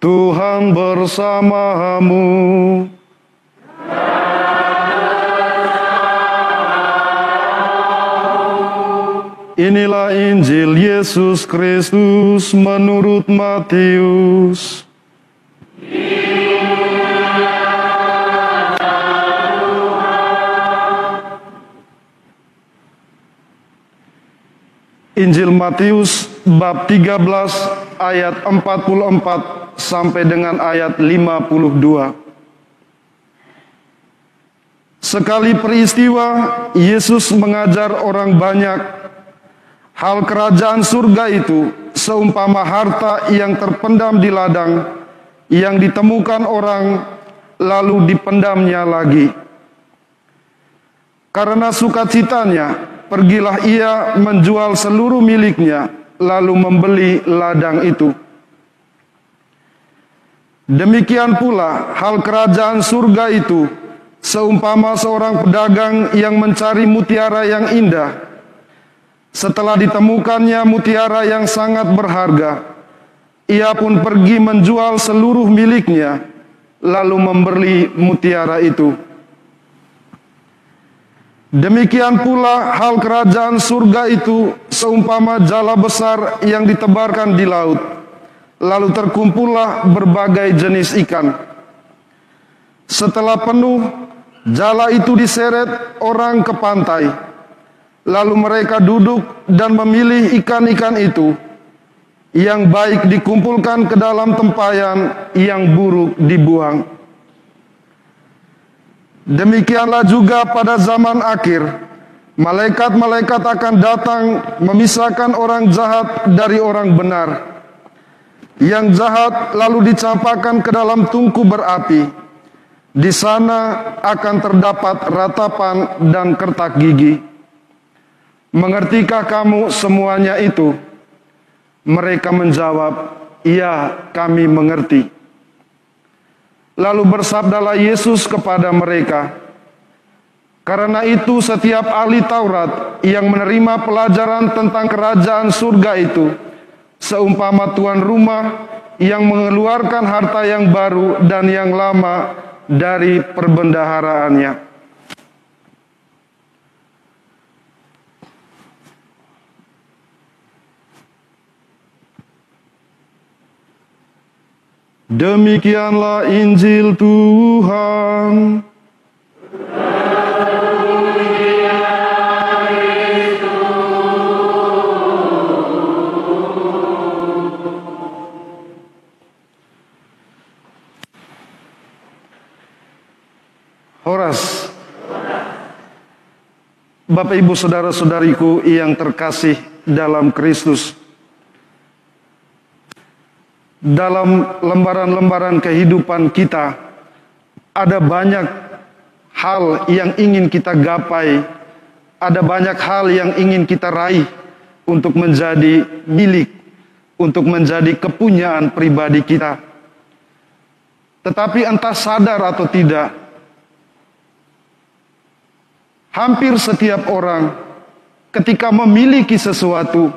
Tuhan bersamamu. Inilah Injil Yesus Kristus menurut Matius. Injil Matius bab 13 ayat 44 sampai dengan ayat 52. Sekali peristiwa, Yesus mengajar orang banyak hal kerajaan surga itu seumpama harta yang terpendam di ladang, yang ditemukan orang lalu dipendamnya lagi. Karena sukacitanya, pergilah ia menjual seluruh miliknya, lalu membeli ladang itu. Demikian pula hal kerajaan surga itu, seumpama seorang pedagang yang mencari mutiara yang indah. Setelah ditemukannya mutiara yang sangat berharga, ia pun pergi menjual seluruh miliknya, lalu membeli mutiara itu. Demikian pula hal kerajaan surga itu seumpama jala besar yang ditebarkan di laut, lalu terkumpullah berbagai jenis ikan. Setelah penuh, jala itu diseret orang ke pantai, lalu mereka duduk dan memilih ikan-ikan itu, yang baik dikumpulkan ke dalam tempayan, yang buruk dibuang. Demikianlah juga pada zaman akhir, malaikat-malaikat akan datang memisahkan orang jahat dari orang benar. Yang jahat lalu dicampakkan ke dalam tungku berapi. Di sana akan terdapat ratapan dan kertak gigi. Mengertikah kamu semuanya itu? Mereka menjawab, "Ya, kami mengerti." Lalu bersabdalah Yesus kepada mereka, "Karena itu setiap ahli Taurat yang menerima pelajaran tentang kerajaan surga itu, seumpama tuan rumah yang mengeluarkan harta yang baru dan yang lama dari perbendaharaannya." Demikianlah Injil Tuhan. Horas. Bapak Ibu saudara-saudariku yang terkasih dalam Kristus, dalam lembaran-lembaran kehidupan kita ada banyak hal yang ingin kita gapai, ada banyak hal yang ingin kita raih untuk menjadi milik, untuk menjadi kepunyaan pribadi kita. Tetapi entah sadar atau tidak, hampir setiap orang ketika memiliki sesuatu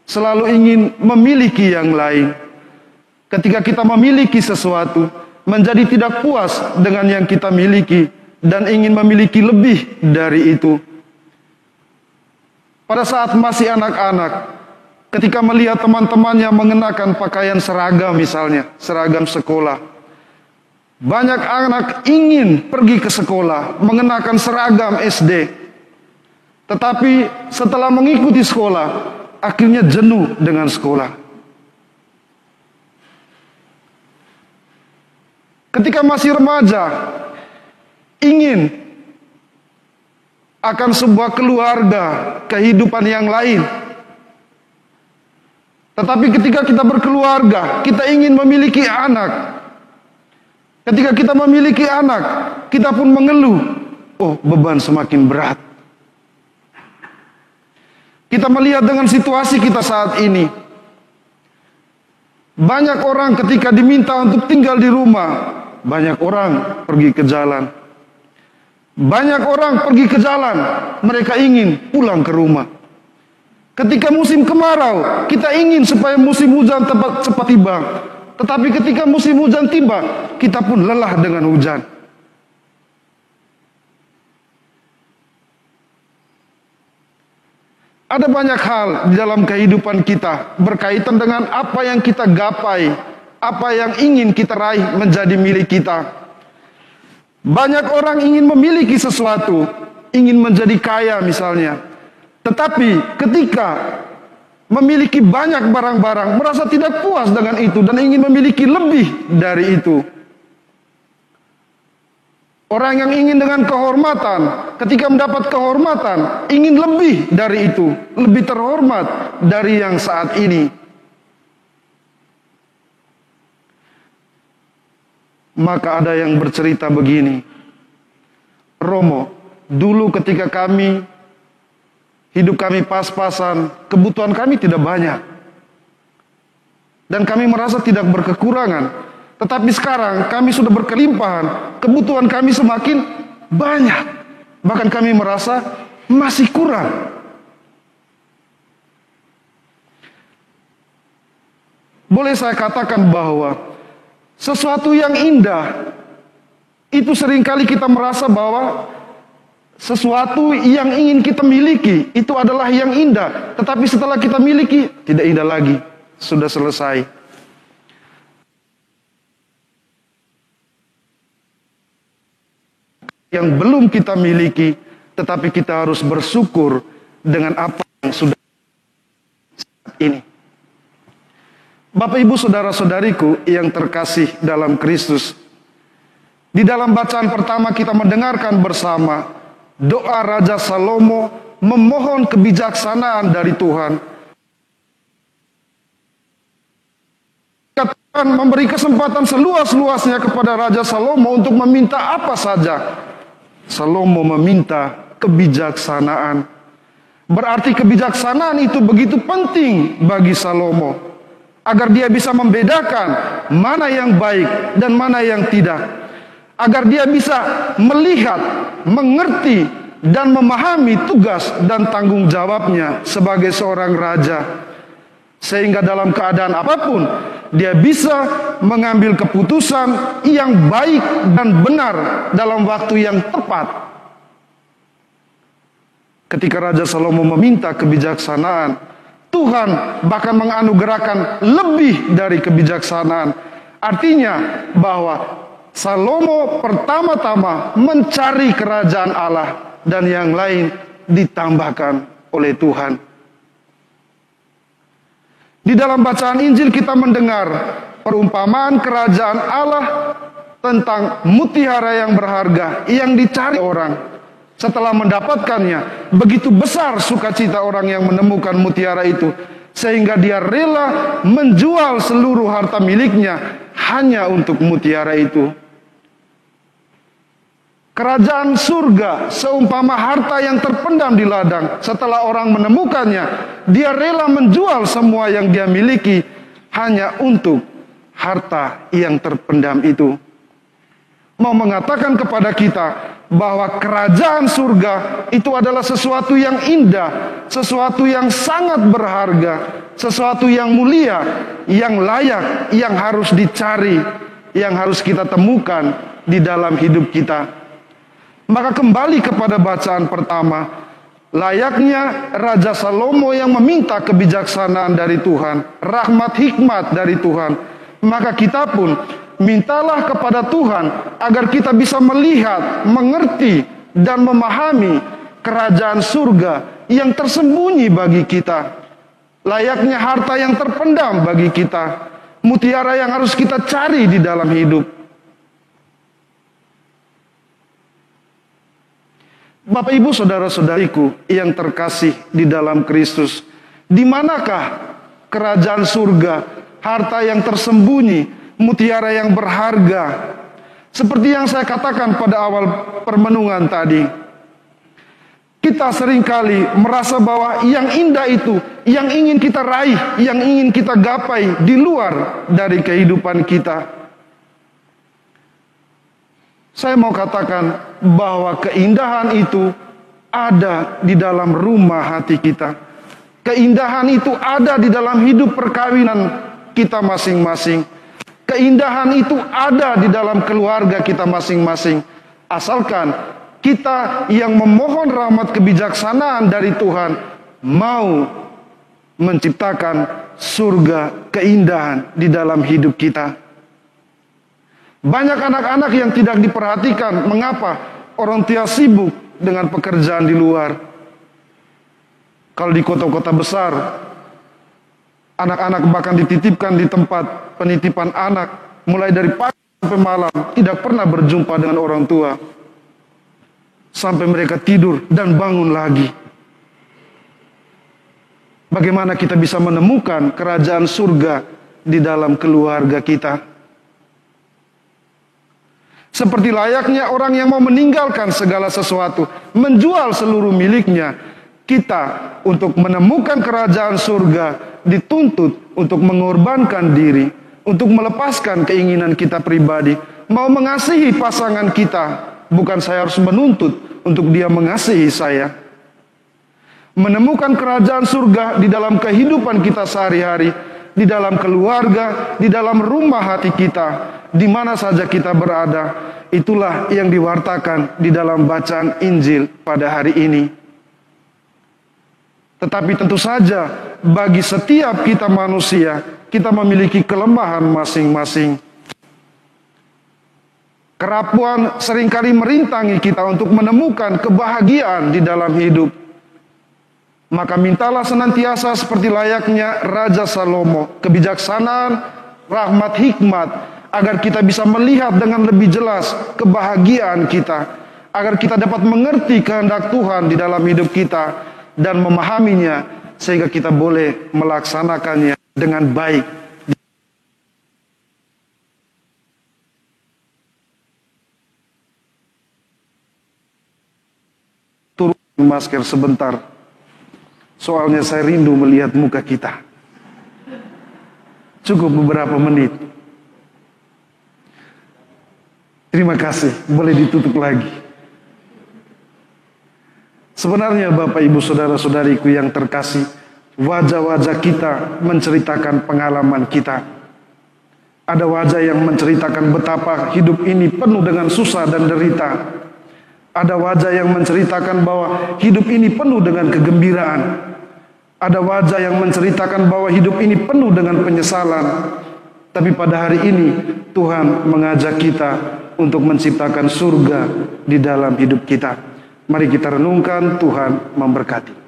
selalu ingin memiliki yang lain. Ketika kita memiliki sesuatu, menjadi tidak puas dengan yang kita miliki dan ingin memiliki lebih dari itu. Pada saat masih anak-anak, ketika melihat teman-temannya mengenakan pakaian seragam misalnya, seragam sekolah. Banyak anak ingin pergi ke sekolah, mengenakan seragam SD. Tetapi setelah mengikuti sekolah, akhirnya jenuh dengan sekolah. Ketika masih remaja, ingin akan sebuah keluarga, kehidupan yang lain. Tetapi ketika kita berkeluarga, kita ingin memiliki anak. Ketika kita memiliki anak, kita pun mengeluh, oh beban semakin berat. Kita melihat dengan situasi kita saat ini. Banyak orang ketika diminta untuk tinggal di rumah, banyak orang pergi ke jalan. Banyak orang pergi ke jalan, mereka ingin pulang ke rumah. Ketika musim kemarau, kita ingin supaya musim hujan cepat tiba. Tetapi ketika musim hujan tiba, kita pun lelah dengan hujan. Ada banyak hal di dalam kehidupan kita berkaitan dengan apa yang kita gapai, apa yang ingin kita raih menjadi milik kita. Banyak orang ingin memiliki sesuatu, ingin menjadi kaya misalnya. Tetapi ketika memiliki banyak barang-barang, merasa tidak puas dengan itu dan ingin memiliki lebih dari itu. Orang yang ingin dengan kehormatan, ketika mendapat kehormatan, ingin lebih dari itu, lebih terhormat dari yang saat ini. Maka ada yang bercerita begini, Romo, dulu ketika hidup kami pas-pasan, kebutuhan kami tidak banyak. Dan kami merasa tidak berkekurangan. Tetapi sekarang kami sudah berkelimpahan, kebutuhan kami semakin banyak. Bahkan kami merasa masih kurang. Boleh saya katakan bahwa sesuatu yang indah, itu seringkali kita merasa bahwa sesuatu yang ingin kita miliki, itu adalah yang indah. Tetapi setelah kita miliki, tidak indah lagi. Sudah selesai. Yang belum kita miliki, tetapi kita harus bersyukur dengan apa yang sudah saat ini. Bapak Ibu saudara-saudariku yang terkasih dalam Kristus, di dalam bacaan pertama kita mendengarkan bersama doa Raja Salomo memohon kebijaksanaan dari Tuhan. Tuhan memberi kesempatan seluas-luasnya kepada Raja Salomo untuk meminta apa saja. Salomo meminta kebijaksanaan. Berarti kebijaksanaan itu begitu penting bagi Salomo, agar dia bisa membedakan mana yang baik dan mana yang tidak. Agar dia bisa melihat, mengerti, dan memahami tugas dan tanggung jawabnya sebagai seorang raja. Sehingga dalam keadaan apapun, dia bisa mengambil keputusan yang baik dan benar dalam waktu yang tepat. Ketika Raja Salomo meminta kebijaksanaan, Tuhan bahkan menganugerahkan lebih dari kebijaksanaan. Artinya bahwa Salomo pertama-tama mencari kerajaan Allah, dan yang lain ditambahkan oleh Tuhan. Di dalam bacaan Injil kita mendengar perumpamaan kerajaan Allah tentang mutiara yang berharga yang dicari orang. Setelah mendapatkannya, begitu besar sukacita orang yang menemukan mutiara itu, sehingga dia rela menjual seluruh harta miliknya hanya untuk mutiara itu. Kerajaan surga seumpama harta yang terpendam di ladang. Setelah orang menemukannya, dia rela menjual semua yang dia miliki hanya untuk harta yang terpendam itu. Mau mengatakan kepada kita bahwa kerajaan surga itu adalah sesuatu yang indah, sesuatu yang sangat berharga, sesuatu yang mulia, yang layak, yang harus dicari, yang harus kita temukan di dalam hidup kita. Maka kembali kepada bacaan pertama, layaknya Raja Salomo yang meminta kebijaksanaan dari Tuhan, rahmat hikmat dari Tuhan, maka kita pun mintalah kepada Tuhan agar kita bisa melihat, mengerti, dan memahami kerajaan surga yang tersembunyi bagi kita. Layaknya harta yang terpendam bagi kita, mutiara yang harus kita cari di dalam hidup. Bapak Ibu saudara-saudariku yang terkasih di dalam Kristus, di manakah kerajaan surga, harta yang tersembunyi, mutiara yang berharga? Seperti yang saya katakan pada awal permenungan tadi, kita seringkali merasa bahwa yang indah itu, yang ingin kita raih, yang ingin kita gapai di luar dari kehidupan kita. Saya mau katakan bahwa keindahan itu ada di dalam rumah hati kita. Keindahan itu ada di dalam hidup perkawinan kita masing-masing. Keindahan itu ada di dalam keluarga kita masing-masing. Asalkan kita yang memohon rahmat kebijaksanaan dari Tuhan mau menciptakan surga keindahan di dalam hidup kita. Banyak anak-anak yang tidak diperhatikan. Mengapa? Orang tua sibuk dengan pekerjaan di luar. Kalau di kota-kota besar, anak-anak bahkan dititipkan di tempat penitipan anak, mulai dari pagi sampai malam, tidak pernah berjumpa dengan orang tua. Sampai mereka tidur dan bangun lagi. Bagaimana kita bisa menemukan kerajaan surga di dalam keluarga kita? Seperti layaknya orang yang mau meninggalkan segala sesuatu, menjual seluruh miliknya. Kita untuk menemukan kerajaan surga dituntut untuk mengorbankan diri, untuk melepaskan keinginan kita pribadi, mau mengasihi pasangan kita. Bukan saya harus menuntut untuk dia mengasihi saya. Menemukan kerajaan surga di dalam kehidupan kita sehari-hari, di dalam keluarga, di dalam rumah hati kita, di mana saja kita berada. Itulah yang diwartakan di dalam bacaan Injil pada hari ini. Tetapi tentu saja bagi setiap kita manusia, kita memiliki kelemahan masing-masing. Kerapuan seringkali merintangi kita untuk menemukan kebahagiaan di dalam hidup. Maka mintalah senantiasa seperti layaknya Raja Salomo, kebijaksanaan, rahmat, hikmat, agar kita bisa melihat dengan lebih jelas kebahagiaan kita, agar kita dapat mengerti kehendak Tuhan di dalam hidup kita dan memahaminya, sehingga kita boleh melaksanakannya dengan baik. Turun masker sebentar, soalnya saya rindu melihat muka kita. Cukup beberapa menit. Terima kasih, boleh ditutup lagi. Sebenarnya Bapak Ibu Saudara-saudariku yang terkasih, wajah-wajah kita menceritakan pengalaman kita. Ada wajah yang menceritakan betapa hidup ini penuh dengan susah dan derita. Ada wajah yang menceritakan bahwa hidup ini penuh dengan kegembiraan. Ada wajah yang menceritakan bahwa hidup ini penuh dengan penyesalan. Tapi pada hari ini Tuhan mengajak kita untuk menciptakan surga di dalam hidup kita. Mari kita renungkan, Tuhan memberkati.